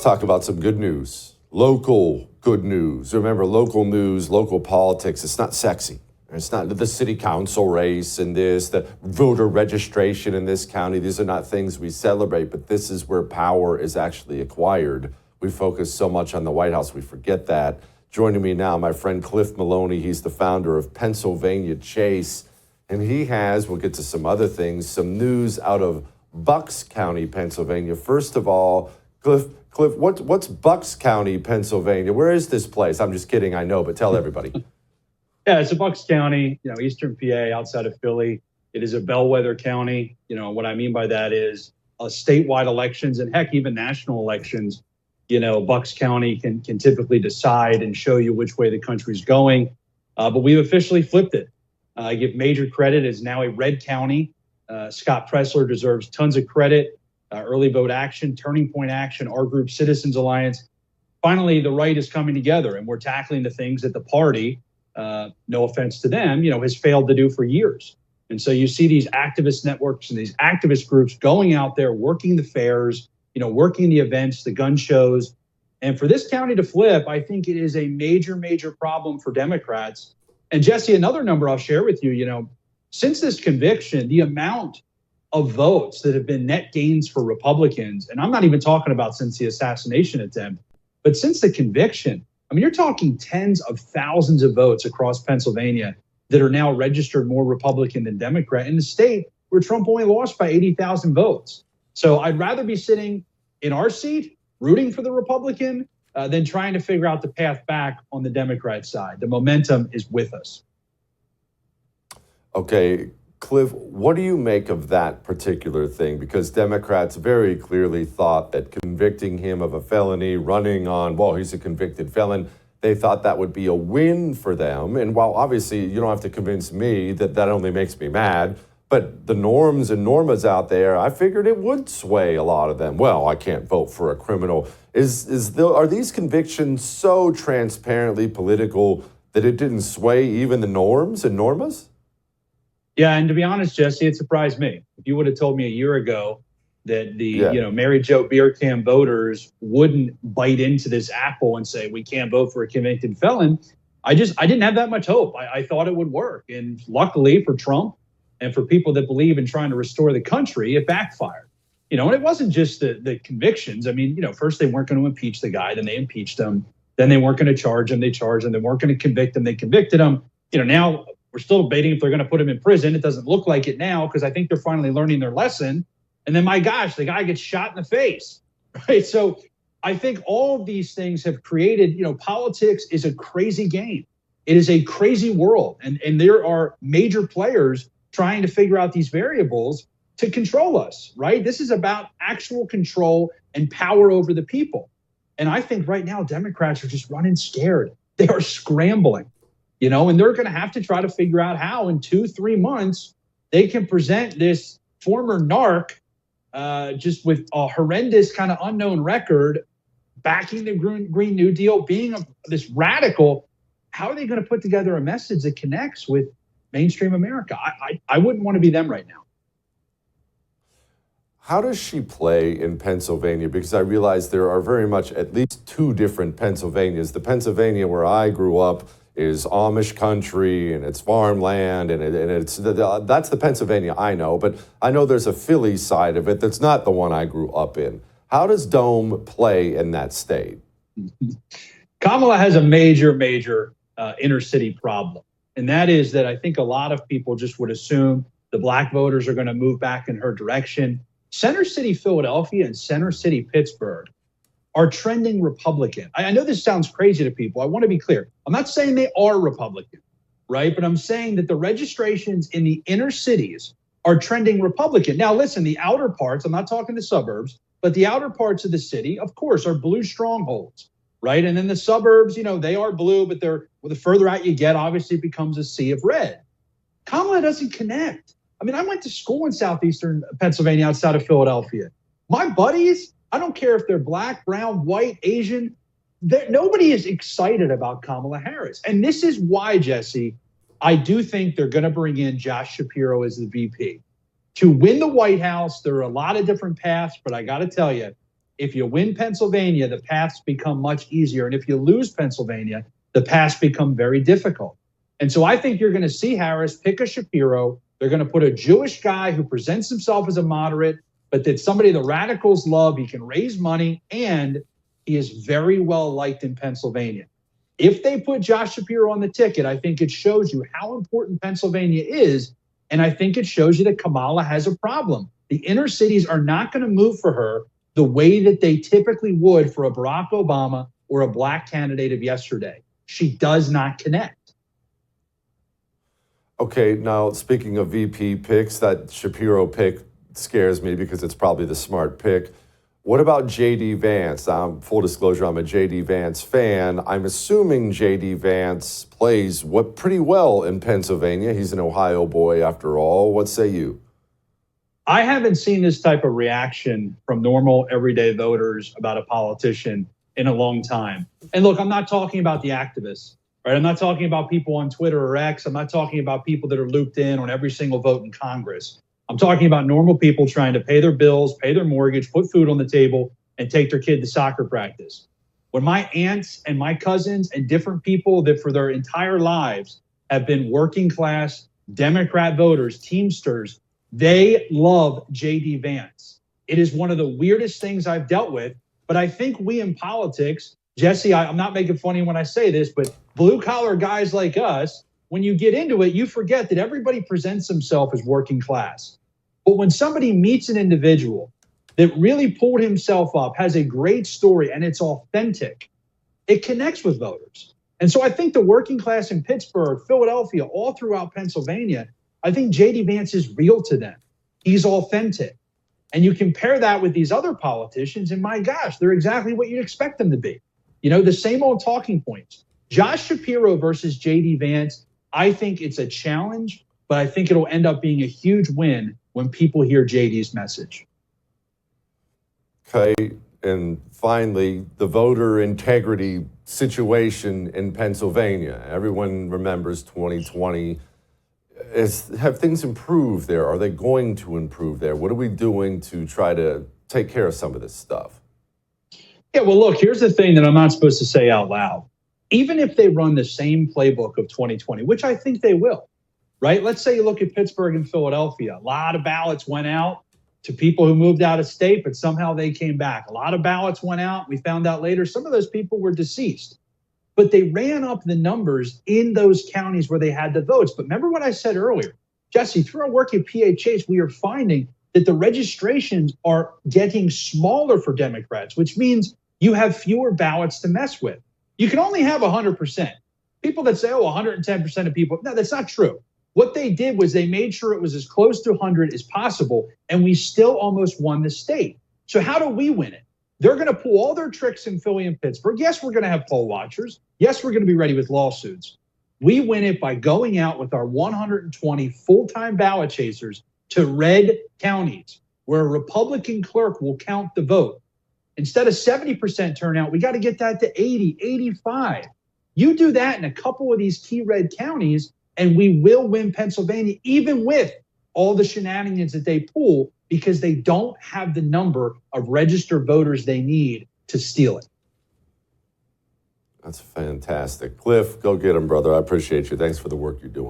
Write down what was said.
Let's talk about some good news. Local good news. Remember, local news, local politics, it's not sexy. It's not the city council race and the voter registration in this county. These are not things we celebrate, but this is where power is actually acquired. We focus so much on the White House, we forget that. Joining me now, my friend Cliff Maloney. He's the founder of Pennsylvania Chase. And he has, we'll get to some other things, some news out of Bucks County, Pennsylvania. First of all, Cliff, what's Bucks County, Pennsylvania? Where is this place? I'm just kidding, I know, but tell everybody. Yeah, it's a Bucks County, eastern PA, outside of Philly. It is a bellwether county. What I mean by that is statewide elections and heck, even national elections. Bucks County can typically decide and show you which way the country's going. But we've officially flipped it. I give major credit. It's now a red county. Scott Pressler deserves tons of credit. Early vote action, Turning Point Action, our group, Citizens Alliance. Finally, the right is coming together and we're tackling the things that the party, no offense to them, has failed to do for years. And so you see these activist networks and these activist groups going out there, working the fairs, working the events, the gun shows. And for this county to flip, I think it is a major, major problem for Democrats. And Jesse, another number I'll share with you, since this conviction, the amount of votes that have been net gains for Republicans, and I'm not even talking about since the assassination attempt, but since the conviction, you're talking tens of thousands of votes across Pennsylvania that are now registered more Republican than Democrat in a state where Trump only lost by 80,000 votes. So I'd rather be sitting in our seat rooting for the Republican than trying to figure out the path back on the Democrat side. The momentum is with us. Okay, Cliff, what do you make of that particular thing? Because Democrats very clearly thought that convicting him of a felony, running on, he's a convicted felon, they thought that would be a win for them. And while obviously you don't have to convince me that only makes me mad, but the norms and normas out there, I figured it would sway a lot of them. Well, I can't vote for a criminal. Are these convictions so transparently political that it didn't sway even the norms and normas? Yeah, and to be honest, Jesse, it surprised me. If you would have told me a year ago that the Mary Jo beer can voters wouldn't bite into this apple and say we can't vote for a convicted felon, I didn't have that much hope. I thought it would work, and luckily for Trump and for people that believe in trying to restore the country, it backfired. And it wasn't just the convictions. First they weren't going to impeach the guy, then they impeached him, then they weren't going to charge him, they charged him, they weren't going to convict him, they convicted him. Now we're still debating if they're going to put him in prison. It doesn't look like it now because I think they're finally learning their lesson. And then, my gosh, the guy gets shot in the face, right? So I think all of these things have created, politics is a crazy game. It is a crazy world. And there are major players trying to figure out these variables to control us, right? This is about actual control and power over the people. And I think right now, Democrats are just running scared. They are scrambling. And they're going to have to try to figure out how in 2-3 months they can present this former narc just with a horrendous kind of unknown record, backing the Green New Deal, being this radical. How are they going to put together a message that connects with mainstream America? I wouldn't want to be them right now. How does she play in Pennsylvania? Because I realize there are very much at least two different Pennsylvanias. The Pennsylvania where I grew up is Amish country and it's farmland and it's that's the Pennsylvania I know, but I know there's a Philly side of it that's not the one I grew up in. How does Dome play in that state? Kamala has a major inner city problem. And that is that I think a lot of people just would assume the black voters are going to move back in her direction. Center City, Philadelphia and Center City, Pittsburgh are trending Republican. I know this sounds crazy to people. I want to be clear. I'm not saying they are Republican, right? But I'm saying that the registrations in the inner cities are trending Republican. Now, listen, the outer parts, I'm not talking the suburbs, but the outer parts of the city, of course, are blue strongholds, right? And then the suburbs, they are blue, but the further out you get, obviously it becomes a sea of red. Kamala doesn't connect. I went to school in southeastern Pennsylvania outside of Philadelphia. My buddies, I don't care if they're black, brown, white, Asian, nobody is excited about Kamala Harris. And this is why, Jesse, I do think they're going to bring in Josh Shapiro as the VP. To win the White House, there are a lot of different paths, but I got to tell you, If you win Pennsylvania, the paths become much easier. And if you lose Pennsylvania, the paths become very difficult. And so I think you're going to see Harris pick a Shapiro. They're going to put a Jewish guy who presents himself as a moderate, but that somebody the radicals love. He can raise money, and he is very well liked in Pennsylvania. If they put Josh Shapiro on the ticket, I think it shows you how important Pennsylvania is. And I think it shows you that Kamala has a problem. The inner cities are not going to move for her the way that they typically would for a Barack Obama or a black candidate of yesterday. She does not connect. Okay, now speaking of VP picks, that Shapiro pick scares me because it's probably the smart pick. What about J.D. Vance? Full disclosure, I'm a J.D. Vance fan. I'm assuming J.D. Vance plays pretty well in Pennsylvania. He's an Ohio boy after all. What say you? I haven't seen this type of reaction from normal, everyday voters about a politician in a long time. And look, I'm not talking about the activists, right? I'm not talking about people on Twitter or X. I'm not talking about people that are looped in on every single vote in Congress. I'm talking about normal people trying to pay their bills, pay their mortgage, put food on the table, and take their kid to soccer practice. When my aunts and my cousins and different people that for their entire lives have been working class Democrat voters, Teamsters, they love J.D. Vance. It is one of the weirdest things I've dealt with, but I think we in politics, Jesse, I'm not making funny when I say this, but blue collar guys like us, when you get into it, you forget that everybody presents himself as working class. But when somebody meets an individual that really pulled himself up, has a great story, and it's authentic, it connects with voters. And so I think the working class in Pittsburgh, Philadelphia, all throughout Pennsylvania, I think J.D. Vance is real to them. He's authentic. And you compare that with these other politicians, and my gosh, they're exactly what you'd expect them to be. You know, the same old talking points. Josh Shapiro versus J.D. Vance, I think it's a challenge, but I think it'll end up being a huge win when people hear J.D.'s message. Okay, and finally, the voter integrity situation in Pennsylvania. Everyone remembers 2020. Have things improved there? Are they going to improve there? What are we doing to try to take care of some of this stuff? Yeah, well, look, here's the thing that I'm not supposed to say out loud. Even if they run the same playbook of 2020, which I think they will, right? Let's say you look at Pittsburgh and Philadelphia. A lot of ballots went out to people who moved out of state, but somehow they came back. A lot of ballots went out. We found out later some of those people were deceased. But they ran up the numbers in those counties where they had the votes. But remember what I said earlier, Jesse, through our work at PHH, we are finding that the registrations are getting smaller for Democrats, which means you have fewer ballots to mess with. You can only have 100%. People that say, 110% of people. No, that's not true. What they did was they made sure it was as close to 100 as possible, and we still almost won the state. So how do we win it? They're going to pull all their tricks in Philly and Pittsburgh. Yes, we're going to have poll watchers. Yes, we're going to be ready with lawsuits. We win it by going out with our 120 full-time ballot chasers to red counties where a Republican clerk will count the vote. Instead of 70% turnout, we got to get that to 80, 85. You do that in a couple of these key red counties, and we will win Pennsylvania, even with all the shenanigans that they pull, because they don't have the number of registered voters they need to steal it. That's fantastic. Cliff, go get him, brother. I appreciate you. Thanks for the work you're doing.